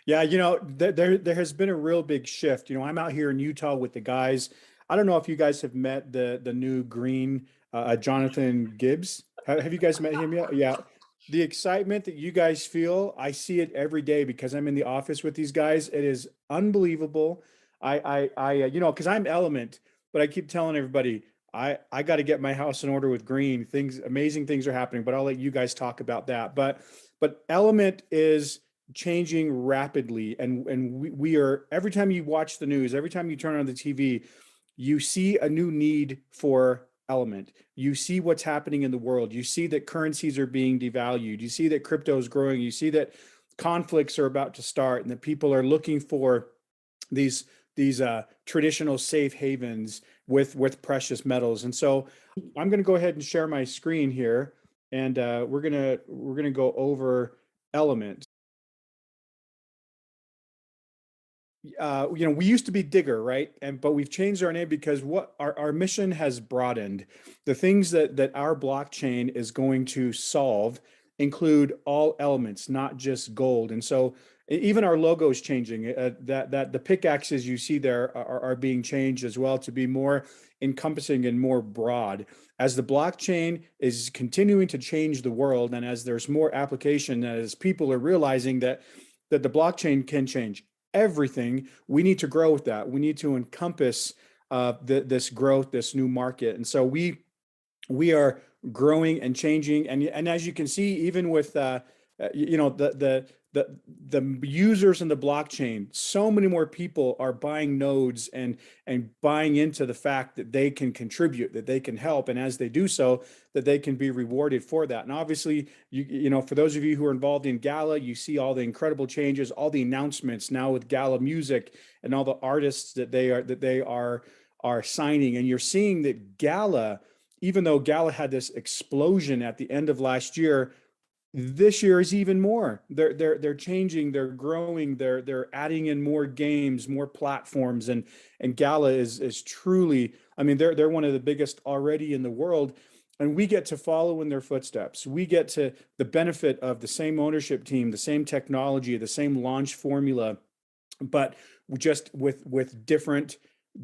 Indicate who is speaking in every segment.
Speaker 1: Yeah, there has been a real big shift. I'm out here in Utah with the guys. I don't know if you guys have met the new green Jonathan Gibbs. Have you guys met him yet? Yeah. The excitement that you guys feel, I see it every day because I'm in the office with these guys. It is unbelievable. Because I'm Element, but I keep telling everybody I got to get my house in order with green. Amazing things are happening, but I'll let you guys talk about that. But Element is changing rapidly, and we are, every time you watch the news, every time you turn on the TV, you see a new need for element. You see what's happening in the world. You see that currencies are being devalued. You see that crypto is growing. You see that conflicts are about to start and that people are looking for these traditional safe havens with precious metals. And so I'm going to go ahead and share my screen here, and we're gonna go over element. We used to be Digger, right? But we've changed our name because what our mission has broadened. The things that our blockchain is going to solve include all elements, not just gold. And so even our logo is changing. That the pickaxes you see there are being changed as well to be more encompassing and more broad. As the blockchain is continuing to change the world, and as there's more application, as people are realizing that the blockchain can change everything, we need to grow with that. We need to encompass this growth, this new market. And so we are growing and changing. And as you can see, even with the users in the blockchain, so many more people are buying nodes and buying into the fact that they can contribute, that they can help, and as they do so, that they can be rewarded for that. And obviously, for those of you who are involved in Gala, you see all the incredible changes, all the announcements now with Gala Music and all the artists that they are signing, and you're seeing that Gala, even though Gala had this explosion at the end of last year, this year is even more. They're changing, they're growing, they're adding in more games, more platforms, and Gala is truly, I mean, they're one of the biggest already in the world, and we get to follow in their footsteps. We get to the benefit of the same ownership team, the same technology, the same launch formula, but just with different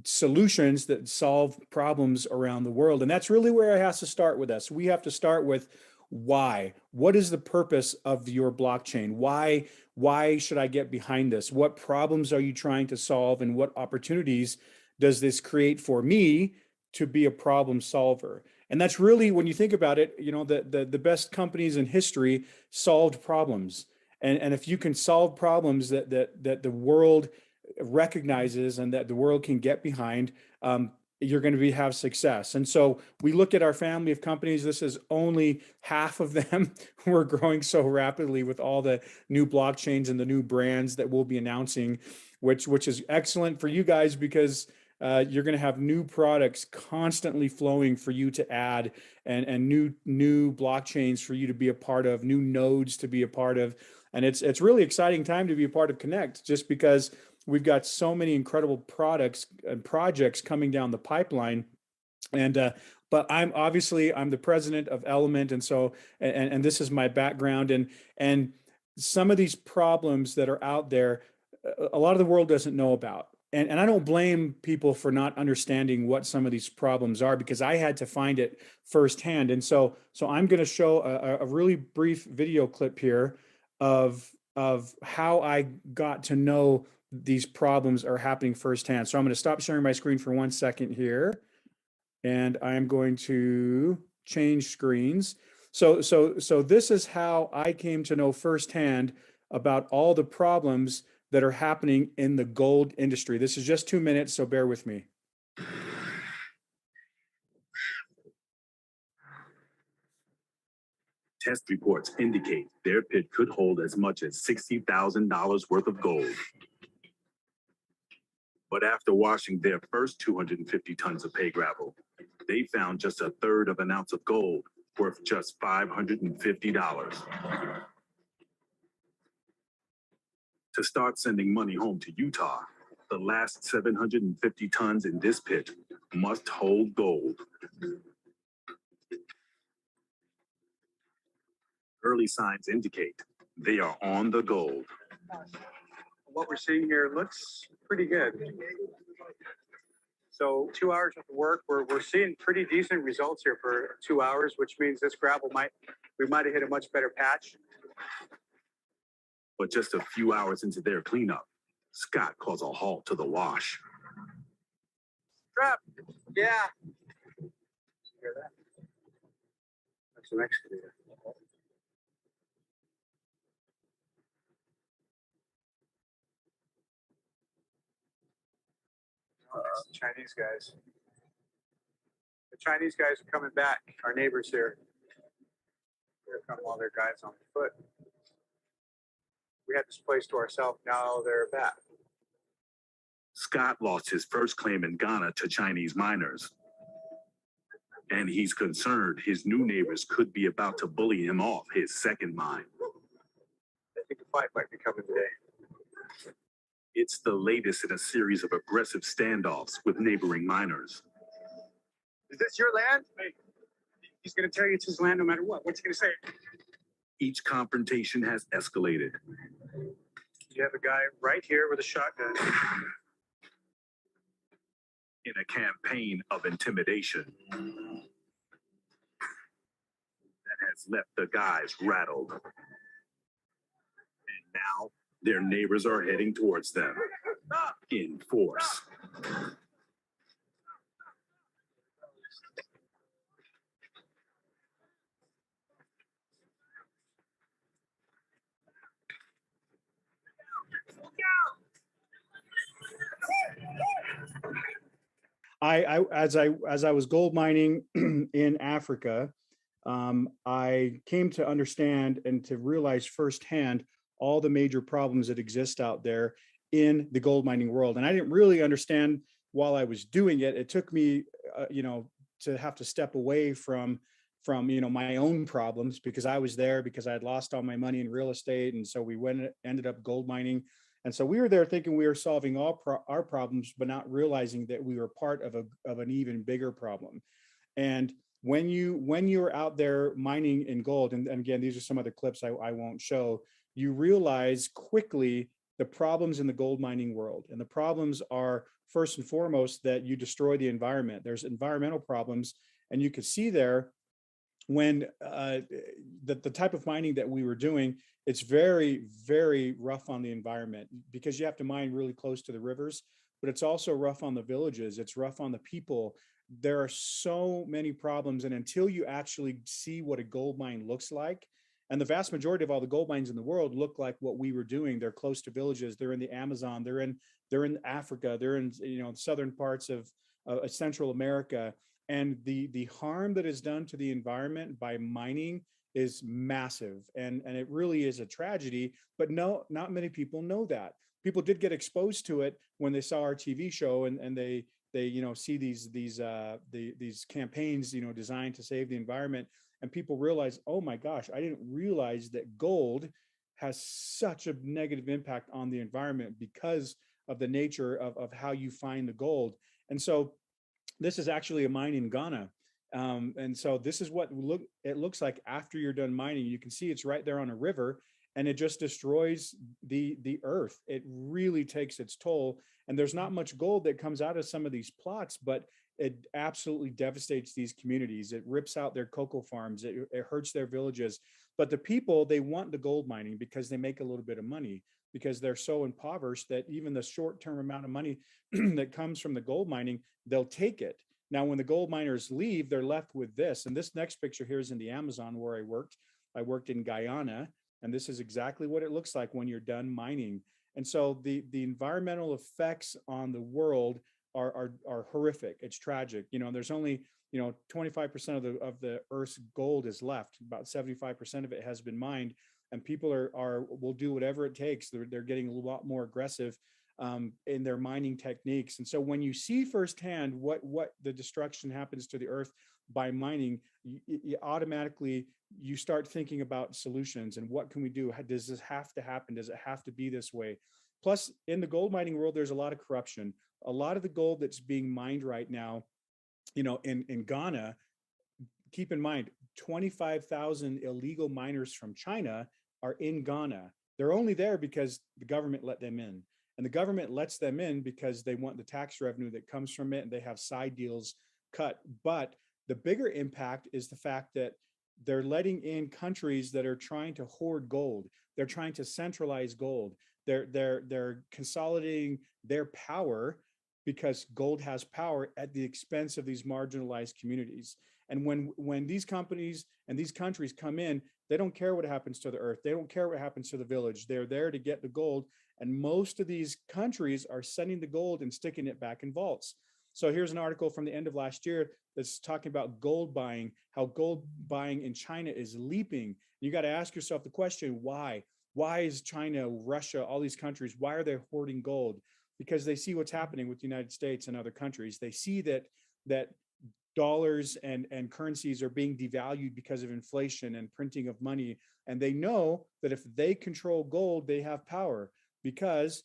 Speaker 1: solutions that solve problems around the world. And that's really where it has to start with us. We have to start with why. What is the purpose of your blockchain? Why should I get behind this? What problems are you trying to solve, and what opportunities does this create for me to be a problem solver? And that's really, when you think about it, the best companies in history solved problems. And if you can solve problems that the world recognizes and that the world can get behind, you're going to have success. And so we look at our family of companies. This is only half of them. We're growing so rapidly with all the new blockchains and the new brands that we'll be announcing, which is excellent for you guys because you're going to have new products constantly flowing for you to add, and new blockchains for you to be a part of, new nodes to be a part of. And it's really exciting time to be a part of Connect, just because we've got so many incredible products and projects coming down the pipeline. And but I'm the president of Element, and so and this is my background, and some of these problems that are out there, a lot of the world doesn't know about. And I don't blame people for not understanding what some of these problems are, because I had to find it firsthand. And so I'm going to show a really brief video clip here of how I got to know these problems are happening firsthand. So I'm going to stop sharing my screen for 1 second here, and I'm going to change screens. So this is how I came to know firsthand about all the problems that are happening in the gold industry. This is just 2 minutes, so bear with me.
Speaker 2: Test reports indicate their pit could hold as much as $60,000 worth of gold. But after washing their first 250 tons of pay gravel, they found just a third of an ounce of gold, worth just $550. To start sending money home to Utah, the last 750 tons in this pit must hold gold. Early signs indicate they are on the gold.
Speaker 3: What we're seeing here looks pretty good. So 2 hours of work, we're seeing pretty decent results here for 2 hours, which means this gravel we might have hit a much better patch.
Speaker 2: But just a few hours into their cleanup, Scott calls a halt to the wash.
Speaker 3: Trap. Yeah. Hear that? That's an excavator. Chinese guys. The Chinese guys are coming back. Our neighbors here. Here come all their guys on foot. We had this place to ourselves. Now they're back.
Speaker 2: Scott lost his first claim in Ghana to Chinese miners. And he's concerned his new neighbors could be about to bully him off his second mine.
Speaker 3: I think a fight might be coming today.
Speaker 2: It's the latest in a series of aggressive standoffs with neighboring miners.
Speaker 3: Is this your land? He's going to tell you it's his land no matter what. What's he going to say?
Speaker 2: Each confrontation has escalated.
Speaker 3: You have a guy right here with a shotgun.
Speaker 2: In a campaign of intimidation that has left the guys rattled. And now their neighbors are heading towards them in force.
Speaker 1: As I was gold mining in Africa, I came to understand and to realize firsthand all the major problems that exist out there in the gold mining world. And I didn't really understand while I was doing it. It took me, to have to step away from my own problems, because I was there because I had lost all my money in real estate, and so ended up gold mining. And so we were there thinking we were solving all our problems, but not realizing that we were part of an even bigger problem. And when you're out there mining in gold, and again, these are some other clips I won't show, you realize quickly the problems in the gold mining world. And the problems are, first and foremost, that you destroy the environment. There's environmental problems, and you could see there when the type of mining that we were doing, it's very, very rough on the environment, because you have to mine really close to the rivers, but it's also rough on the villages. It's rough on the people. There are so many problems. And until you actually see what a gold mine looks like, and the vast majority of all the gold mines in the world look like what we were doing. They're close to villages. They're in the Amazon. They're in Africa. They're in southern parts of Central America. And the harm that is done to the environment by mining is massive, and it really is a tragedy. But no, not many people know that. People did get exposed to it when they saw our TV show, and they see these campaigns designed to save the environment, and people realize, oh my gosh, I didn't realize that gold has such a negative impact on the environment because of the nature of how you find the gold. And so this is actually a mine in Ghana. And so this is what it looks like after you're done mining. You can see it's right there on a river, and it just destroys the earth. It really takes its toll. And there's not much gold that comes out of some of these plots, but it absolutely devastates these communities. It rips out their cocoa farms. It hurts their villages. But the people, they want the gold mining because they make a little bit of money, because they're so impoverished that even the short-term amount of money that comes from the gold mining, they'll take it. Now, when the gold miners leave, they're left with this. And this next picture here is in the Amazon where I worked. I worked in Guyana, and this is exactly what it looks like when you're done mining. And so the environmental effects on the world are horrific. It's tragic. There's only 25% of the Earth's gold is left. About 75% of it has been mined, and people will do whatever it takes. They're getting a lot more aggressive in their mining techniques. And so when you see firsthand what the destruction happens to the earth by mining, you automatically you start thinking about solutions and what can we do? Does this have to happen? Does it have to be this way? Plus, in the gold mining world, there's a lot of corruption. A lot of the gold that's being mined right now, in Ghana, keep in mind, 25,000 illegal miners from China are in Ghana. They're only there because the government let them in. And the government lets them in because they want the tax revenue that comes from it, and they have side deals cut. But the bigger impact is the fact that they're letting in countries that are trying to hoard gold. They're trying to centralize gold. They're consolidating their power because gold has power at the expense of these marginalized communities. And when these companies and these countries come in, they don't care what happens to the earth. They don't care what happens to the village. They're there to get the gold. And most of these countries are sending the gold and sticking it back in vaults. So here's an article from the end of last year that's talking about gold buying, how gold buying in China is leaping. You got to ask yourself the question, why? Why is China, Russia, all these countries, why are they hoarding gold? Because they see what's happening with the United States and other countries. They see that dollars and currencies are being devalued because of inflation and printing of money. And they know that if they control gold, they have power, because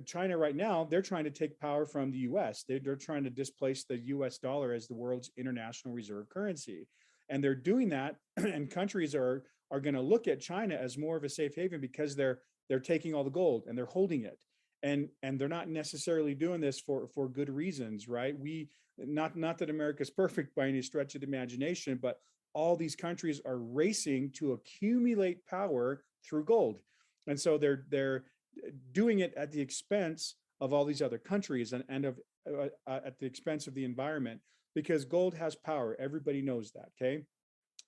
Speaker 1: China right now, they're trying to take power from the US. They're trying to displace the US dollar as the world's international reserve currency. And they're doing that, and countries are going to look at China as more of a safe haven because they're taking all the gold and they're holding it. And they're not necessarily doing this for good reasons, right? Not that America's perfect by any stretch of the imagination, but all these countries are racing to accumulate power through gold. And so they're doing it at the expense of all these other countries, and of at the expense of the environment, because gold has power. Everybody knows that, okay?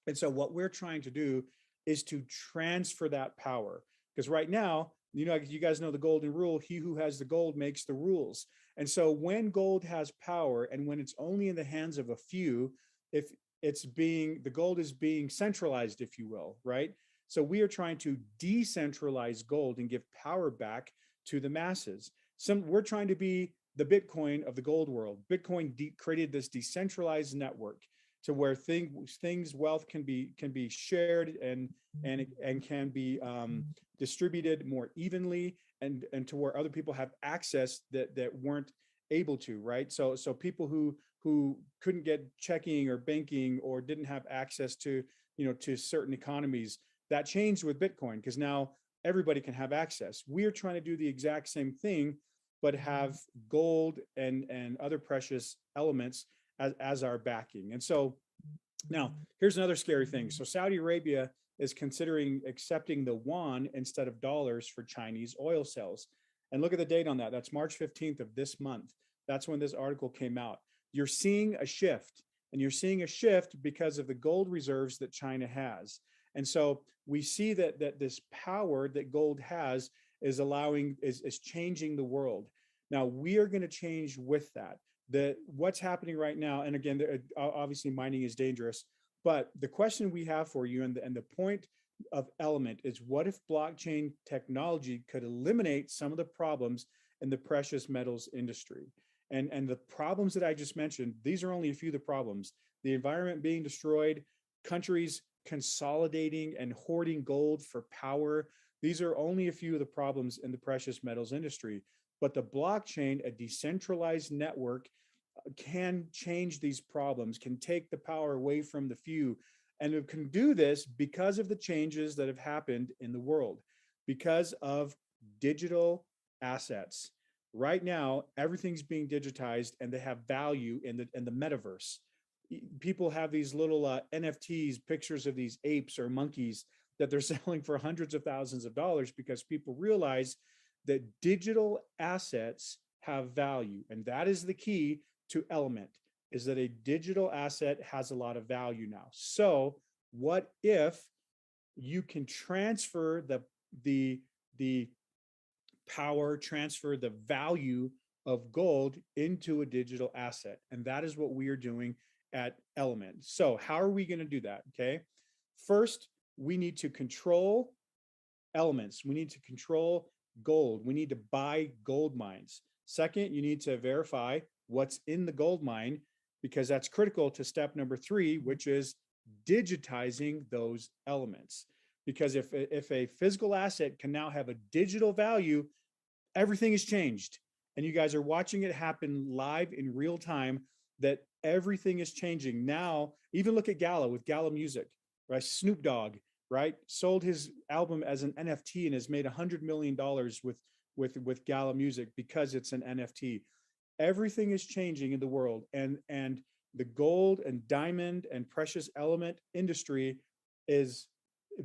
Speaker 1: And so what we're trying to do is to transfer that power, because right now, you guys know the golden rule: he who has the gold makes the rules. And so when gold has power, and when it's only in the hands of a few, if the gold is being centralized, if you will, right? So we are trying to decentralize gold and give power back to the masses. We're trying to be the Bitcoin of the gold world. Bitcoin created this decentralized network to where wealth can be shared and can be distributed more evenly, and to where other people have access that weren't able to, right? So people who couldn't get checking or banking, or didn't have access to certain economies, that changed with Bitcoin, because now everybody can have access. We are trying to do the exact same thing, but have gold and other precious elements as our backing. And so now here's another scary thing. So Saudi Arabia is considering accepting the yuan instead of dollars for Chinese oil sales. And look at the date on that. That's March 15th of this month. That's when this article came out. You're seeing a shift, and you're seeing a shift because of the gold reserves that China has. And so we see that this power that gold has is changing the world. Now we are going to change with that. What's happening right now, and again, obviously mining is dangerous, but the question we have for you, and the point of Element, is: what if blockchain technology could eliminate some of the problems in the precious metals industry? And the problems that I just mentioned, these are only a few of the problems: the environment being destroyed, countries consolidating and hoarding gold for power. These are only a few of the problems in the precious metals industry. But the blockchain, a decentralized network, can change these problems, can take the power away from the few. And it can do this because of the changes that have happened in the world, because of digital assets. Right now, everything's being digitized, and they have value in the metaverse. People have these little NFTs, pictures of these apes or monkeys, that they're selling for hundreds of thousands of dollars, because people realize that digital assets have value. And that is the key to Element, is that a digital asset has a lot of value now. So what if you can transfer the power, transfer the value of gold into a digital asset? And that is what we are doing at Element. So how are we going to do that? Okay. First, we need to control elements. We need to control gold. We need to buy gold mines. Second, you need to verify what's in the gold mine, because that's critical to step number 3, which is digitizing those elements. Because if a physical asset can now have a digital value, everything has changed. And you guys are watching it happen live in real time, that everything is changing. Now, even look at Gala with Gala Music, right? Snoop Dogg, right? Sold his album as an NFT and has made $100 million with Gala Music because it's an NFT. Everything is changing in the world, and the gold and diamond and precious element industry is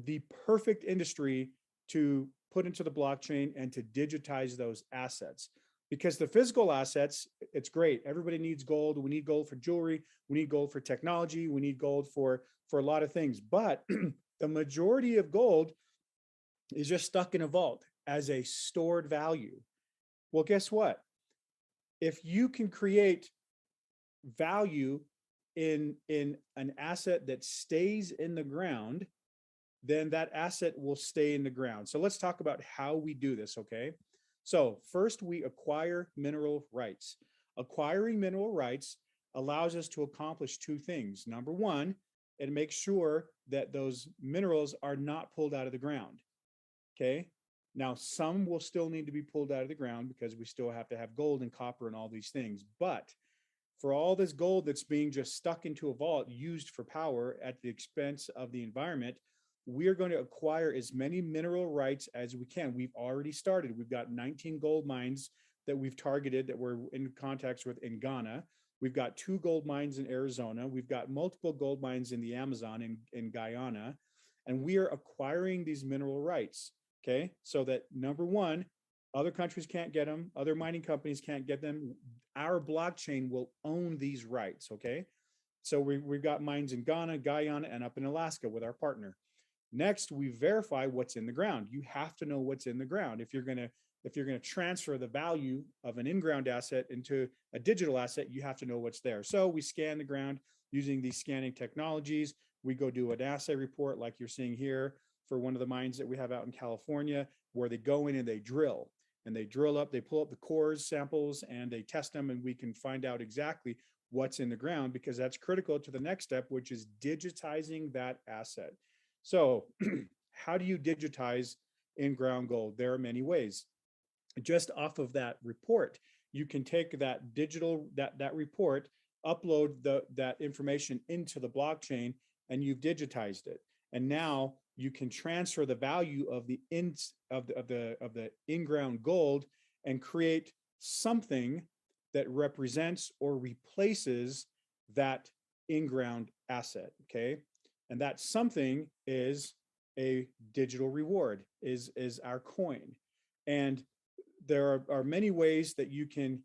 Speaker 1: the perfect industry to put into the blockchain and to digitize those assets. Because the physical assets, it's great. Everybody needs gold. We need gold for jewelry. We need gold for technology. We need gold for a lot of things. But the majority of gold is just stuck in a vault as a stored value. Well, guess what? If you can create value in an asset that stays in the ground, then that asset will stay in the ground. So let's talk about how we do this, okay? So first, we acquire mineral rights. Acquiring mineral rights allows us to accomplish two things. Number one, it makes sure that those minerals are not pulled out of the ground, okay? Now, some will still need to be pulled out of the ground because we still have to have gold and copper and all these things. But for all this gold that's being just stuck into a vault used for power at the expense of the environment, we're going to acquire as many mineral rights as we can. We've already started. We've got 19 gold mines that we've targeted that we're in contacts with in Ghana. We've got 2 gold mines in Arizona. We've got multiple gold mines in the Amazon in Guyana. And we are acquiring these mineral rights, okay? So that number one, other countries can't get them. Other mining companies can't get them. Our blockchain will own these rights, okay? So we've got mines in Ghana, Guyana, and up in Alaska with our partner. Next, we verify what's in the ground. You have to know what's in the ground. If you're gonna transfer the value of an in-ground asset into a digital asset, you have to know what's there. So we scan the ground using these scanning technologies. We go do an assay report like you're seeing here for one of the mines that we have out in California, where they go in and they drill. And they drill up, they pull up the cores samples and they test them, and we can find out exactly what's in the ground, because that's critical to the next step, which is digitizing that asset. So how do you digitize in-ground gold? There are many ways. Just off of that report, you can take that digital, that report, upload that information into the blockchain, and you've digitized it. And now you can transfer the value of the in-ground gold and create something that represents or replaces that in-ground asset, okay? And that something is a digital reward, is our coin. And there are many ways that you can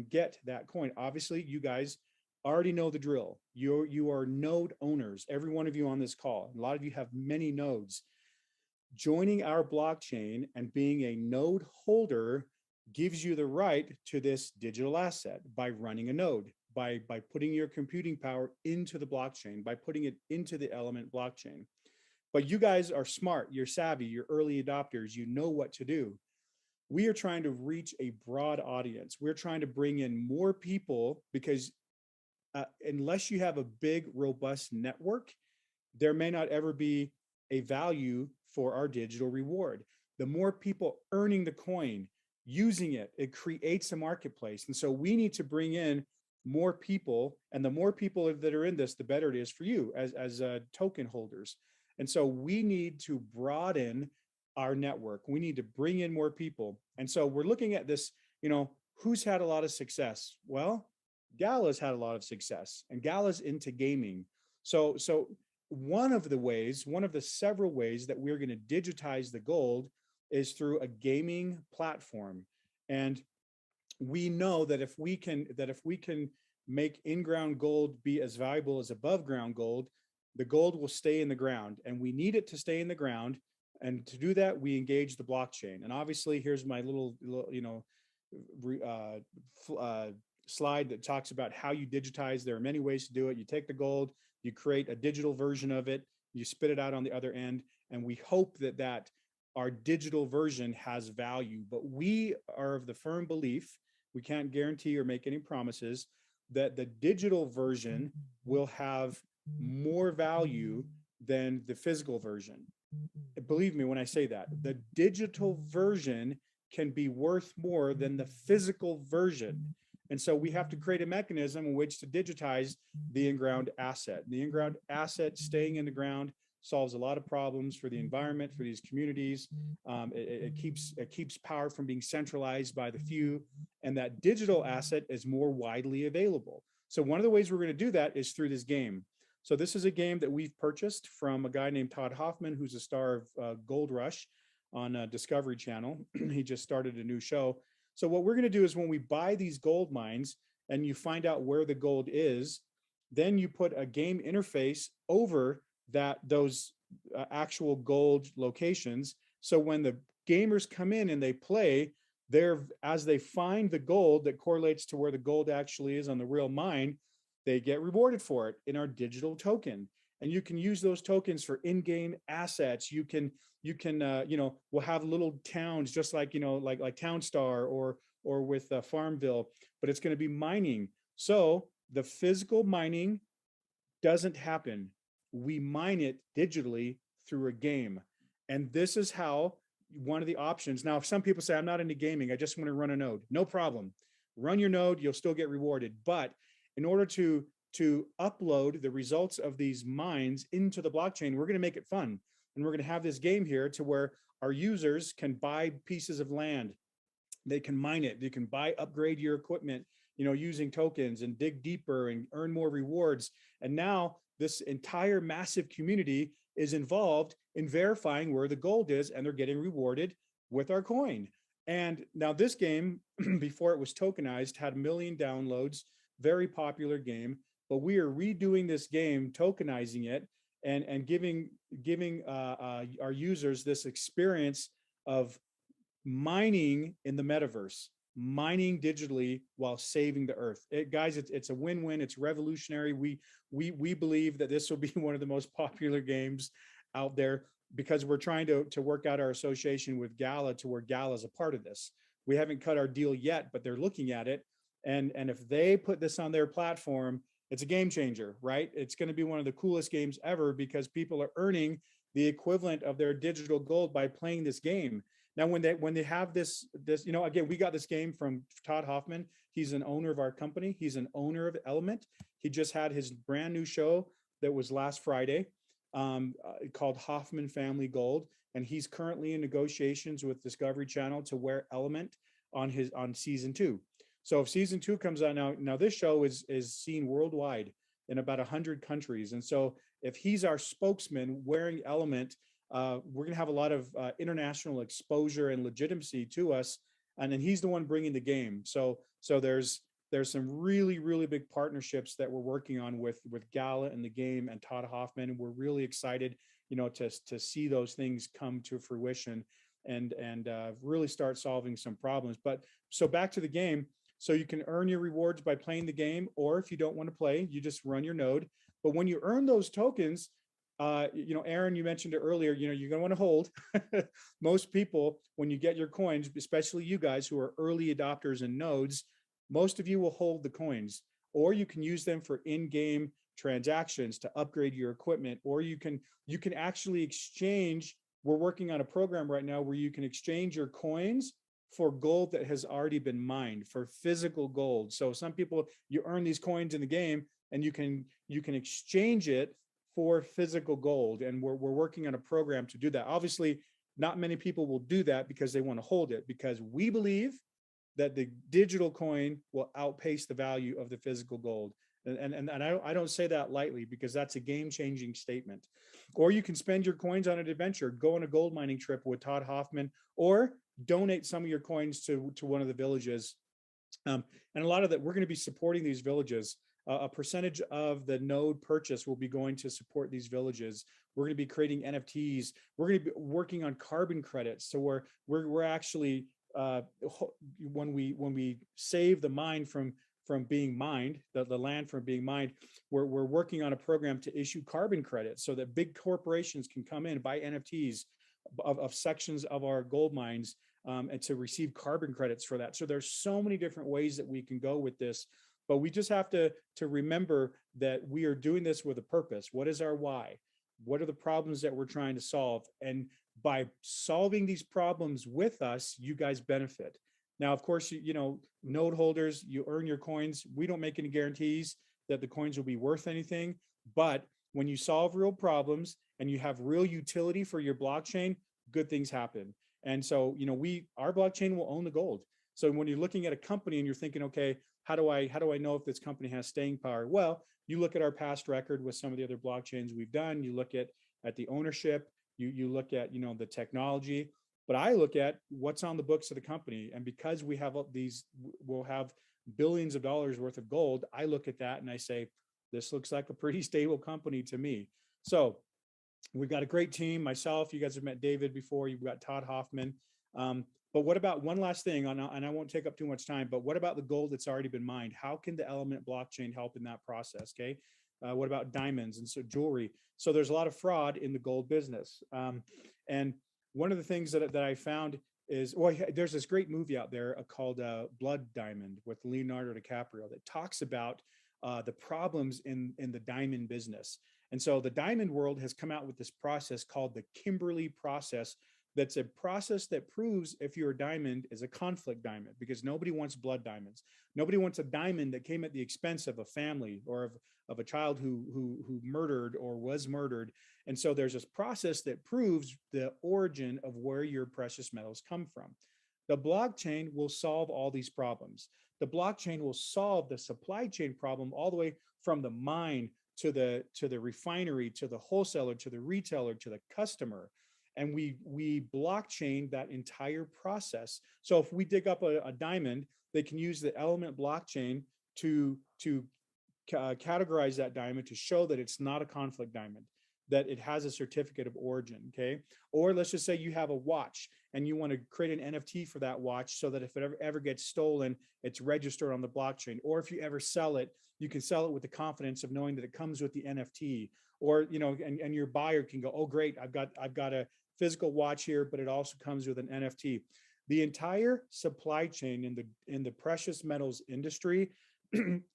Speaker 1: get that coin. Obviously, you guys already know the drill. You are node owners, every one of you on this call. A lot of you have many nodes. Joining our blockchain and being a node holder gives you the right to this digital asset by running a node, by putting your computing power into the blockchain, by putting it into the Element blockchain. But you guys are smart, you're savvy, you're early adopters, you know what to do. We are trying to reach a broad audience. We're trying to bring in more people, because unless you have a big, robust network, there may not ever be a value for our digital reward. The more people earning the coin, using it, it creates a marketplace. And so we need to bring in more people, and the more people that are in this, the better it is for you as token holders. And so we need to broaden our network. We need to bring in more people. And so we're looking at this, who's had a lot of success? Well, Gala's had a lot of success, and Gala's into gaming. So one of the several ways that we're going to digitize the gold is through a gaming platform. And we know that if we can make in-ground gold be as valuable as above ground gold, the gold will stay in the ground, and we need it to stay in the ground. And to do that, we engage the blockchain. And obviously, here's my little slide that talks about how you digitize. There are many ways to do it. You take the gold, you create a digital version of it, you spit it out on the other end, and we hope that our digital version has value. But we are of the firm belief, we can't guarantee or make any promises, that the digital version will have more value than the physical version. Believe me when I say that. The digital version can be worth more than the physical version. And so we have to create a mechanism in which to digitize the in-ground asset. The in-ground asset staying in the ground solves a lot of problems for the environment, for these communities. It keeps power from being centralized by the few, and that digital asset is more widely available. So one of the ways we're going to do that is through this game. So this is a game that we've purchased from a guy named Todd Hoffman, who's a star of Gold Rush on Discovery Channel. He just started a new show. So what we're going to do is when we buy these gold mines and you find out where the gold is, then you put a game interface over those actual gold locations. So when the gamers come in and they play, as they find the gold that correlates to where the gold actually is on the real mine, they get rewarded for it in our digital token. And you can use those tokens for in-game assets. You can we'll have little towns just like, like Townstar or with Farmville, but it's going to be mining. So the physical mining doesn't happen. We mine it digitally through a game. And this is how one of the options. Now, if some people say, I'm not into gaming, I just want to run a node, no problem. Run your node, you'll still get rewarded. But in order to upload the results of these mines into the blockchain, we're going to make it fun. And we're going to have this game here to where our users can buy pieces of land. They can mine it. They can upgrade your equipment, using tokens and dig deeper and earn more rewards. And now this entire massive community is involved in verifying where the gold is, and they're getting rewarded with our coin. And now this game, before it was tokenized, had 1 million downloads, very popular game, but we are redoing this game, tokenizing it, and giving our users this experience of mining in the metaverse, mining digitally while saving the earth. Guys, it's a win-win. It's revolutionary. We believe that this will be one of the most popular games out there because we're trying to work out our association with Gala to where Gala is a part of this. We haven't cut our deal yet, but they're looking at it. And if they put this on their platform, it's a game changer, right? It's going to be one of the coolest games ever because people are earning the equivalent of their digital gold by playing this game. Now, when they have this, again, we got this game from Todd Hoffman. He's an owner of our company. He's an owner of Element. He just had his brand new show that was last Friday called Hoffman Family Gold. And he's currently in negotiations with Discovery Channel to wear Element on season 2. So if season 2 comes out now this show is seen worldwide in about 100 countries. And so if he's our spokesman wearing Element, we're going to have a lot of international exposure and legitimacy to us. And then he's the one bringing the game. So there's some really, really big partnerships that we're working on with Gala and the game and Todd Hoffman. And we're really excited, to see those things come to fruition and really start solving some problems. But so back to the game. So you can earn your rewards by playing the game, or if you don't want to play, you just run your node. But when you earn those tokens, Aaron, you mentioned it earlier, you're going to want to hold. Most people, when you get your coins, especially you guys who are early adopters in nodes, most of you will hold the coins, or you can use them for in-game transactions to upgrade your equipment, or you can actually exchange. We're working on a program right now where you can exchange your coins for gold that has already been mined, for physical gold. So some people, you earn these coins in the game and you can exchange it for physical gold. And we're working on a program to do that. Obviously, not many people will do that because they want to hold it, because we believe that the digital coin will outpace the value of the physical gold. And I don't say that lightly, because that's a game-changing statement. Or you can spend your coins on an adventure, go on a gold mining trip with Todd Hoffman, or donate some of your coins to one of the villages. And a lot of that, we're going to be supporting these villages. A percentage of the node purchase will be going to support these villages. We're going to be creating NFTs. We're going to be working on carbon credits. So we're actually when we save the mine from being mined, the land from being mined, we're working on a program to issue carbon credits so that big corporations can come in and buy NFTs of sections of our gold mines and to receive carbon credits for that. So there's so many different ways that we can go with this, but we just have to remember that we are doing this with a purpose. What is our why? What are the problems that we're trying to solve? And by solving these problems with us, you guys benefit. Now, of course, node holders, you earn your coins. We don't make any guarantees that the coins will be worth anything, but when you solve real problems and you have real utility for your blockchain, good things happen. And so, you know, our blockchain will own the gold. So when you're looking at a company and you're thinking, okay, how do I know if this company has staying power? Well, you look at our past record with some of the other blockchains we've done. You look at the ownership. You look at, you know, the technology. But I look at what's on the books of the company, and because we have we'll have billions of dollars worth of gold. I look at that and I say, this looks like a pretty stable company to me. So we've got a great team. Myself, you guys have met David before. You've got Todd Hoffman. But what about one last thing, and I won't take up too much time, but what about the gold that's already been mined? How can the Element blockchain help in that process? Okay. What about diamonds and so jewelry? So there's a lot of fraud in the gold business. And one of the things that I found is, well, there's this great movie out there called Blood Diamond with Leonardo DiCaprio that talks about the problems in the diamond business. And so the diamond world has come out with this process called the Kimberley process. That's a process that proves if your diamond is a conflict diamond, because nobody wants blood diamonds. Nobody wants a diamond that came at the expense of a family or of a child who murdered or was murdered. And so there's this process that proves the origin of where your precious metals come from. The blockchain will solve all these problems. The blockchain will solve the supply chain problem all the way from the mine to the refinery, to the wholesaler, to the retailer, to the customer. And we blockchain that entire process. So if we dig up a diamond, they can use the Element blockchain to categorize that diamond to show that it's not a conflict diamond, that it has a certificate of origin. Okay. Or let's just say you have a watch and you want to create an NFT for that watch so that if it ever gets stolen, it's registered on the blockchain. Or if you ever sell it, you can sell it with the confidence of knowing that it comes with the NFT. Or, you know, and your buyer can go, oh, great, I've got a physical watch here, but it also comes with an NFT. The entire supply chain in the precious metals industry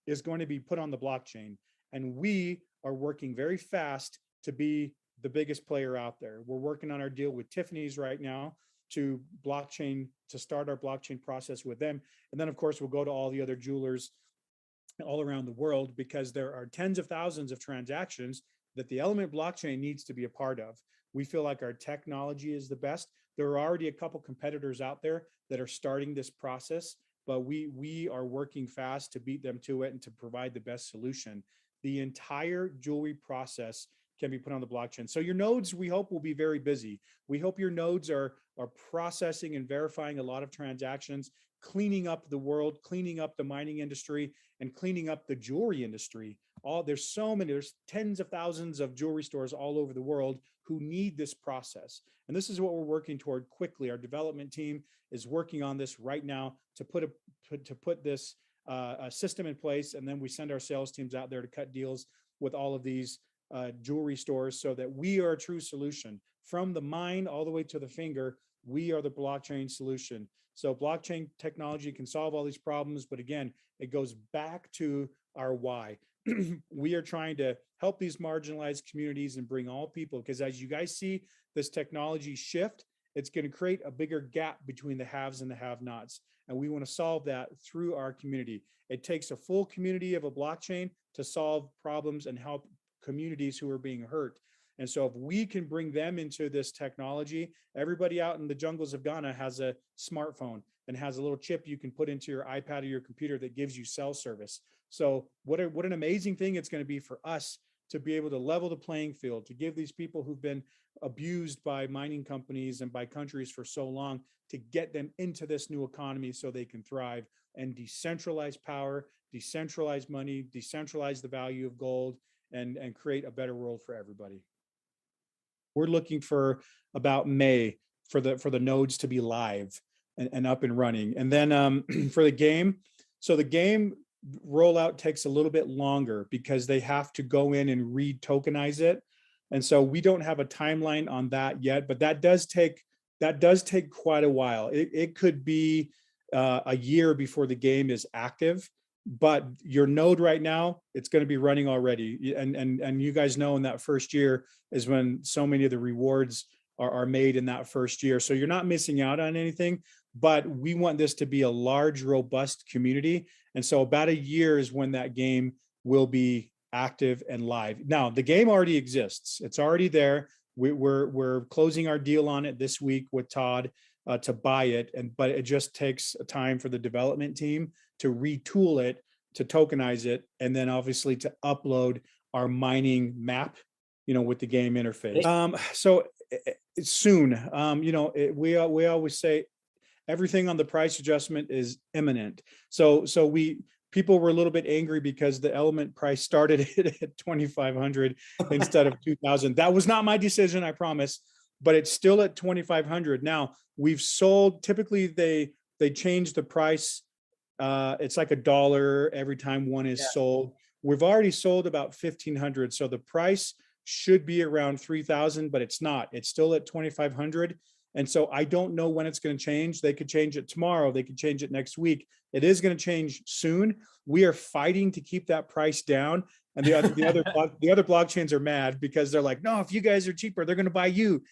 Speaker 1: is going to be put on the blockchain. And we are working very fast to be the biggest player out there. We're working on our deal with Tiffany's right now to start our blockchain process with them. And then of course, we'll go to all the other jewelers all around the world, because there are tens of thousands of transactions that the Element blockchain needs to be a part of. We feel like our technology is the best. There are already a couple competitors out there that are starting this process, but we are working fast to beat them to it and to provide the best solution. The entire jewelry process can be put on the blockchain. So your nodes, we hope, will be very busy. We hope your nodes are processing and verifying a lot of transactions, cleaning up the world, cleaning up the mining industry, and cleaning up the jewelry industry. There's tens of thousands of jewelry stores all over the world who need this process. And this is what we're working toward quickly. Our development team is working on this right now to put this system in place. And then we send our sales teams out there to cut deals with all of these jewelry stores so that we are a true solution. From the mine all the way to the finger, we are the blockchain solution. So blockchain technology can solve all these problems, but again, it goes back to our why. We are trying to help these marginalized communities and bring all people, because as you guys see this technology shift, it's going to create a bigger gap between the haves and the have-nots. And we want to solve that through our community. It takes a full community of a blockchain to solve problems and help communities who are being hurt. And so if we can bring them into this technology, everybody out in the jungles of Ghana has a smartphone and has a little chip you can put into your iPad or your computer that gives you cell service. So what an amazing thing it's going to be for us to be able to level the playing field, to give these people who've been abused by mining companies and by countries for so long, to get them into this new economy so they can thrive and decentralize power, decentralize money, decentralize the value of gold, and create a better world for everybody. We're looking for about May for the nodes to be live and up and running. And then for the game, so the game rollout takes a little bit longer because they have to go in and re-tokenize it. And so we don't have a timeline on that yet, but that does take quite a while. It could be a year before the game is active. But your node right now, it's going to be running already. And you guys know in that first year is when so many of the rewards are made in that first year. So you're not missing out on anything, but we want this to be a large, robust community. And so about a year is when that game will be active and live. Now, the game already exists. It's already there. We're closing our deal on it this week with Todd to buy it, but it just takes time for the development team to retool it, to tokenize it, and then obviously to upload our mining map, with the game interface. So it's soon. We always say everything on the price adjustment is imminent. So people were a little bit angry because the element price started at 2,500 instead of 2,000. That was not my decision, I promise, but it's still at 2,500. Now we've sold, typically they change the price. It's like $1 every time one is sold. We've already sold about 1,500. So the price should be around 3,000, but it's not. It's still at 2,500. And so I don't know when it's going to change. They could change it tomorrow. They could change it next week. It is going to change soon. We are fighting to keep that price down. And the other blockchains are mad because they're like, no, if you guys are cheaper, they're going to buy you.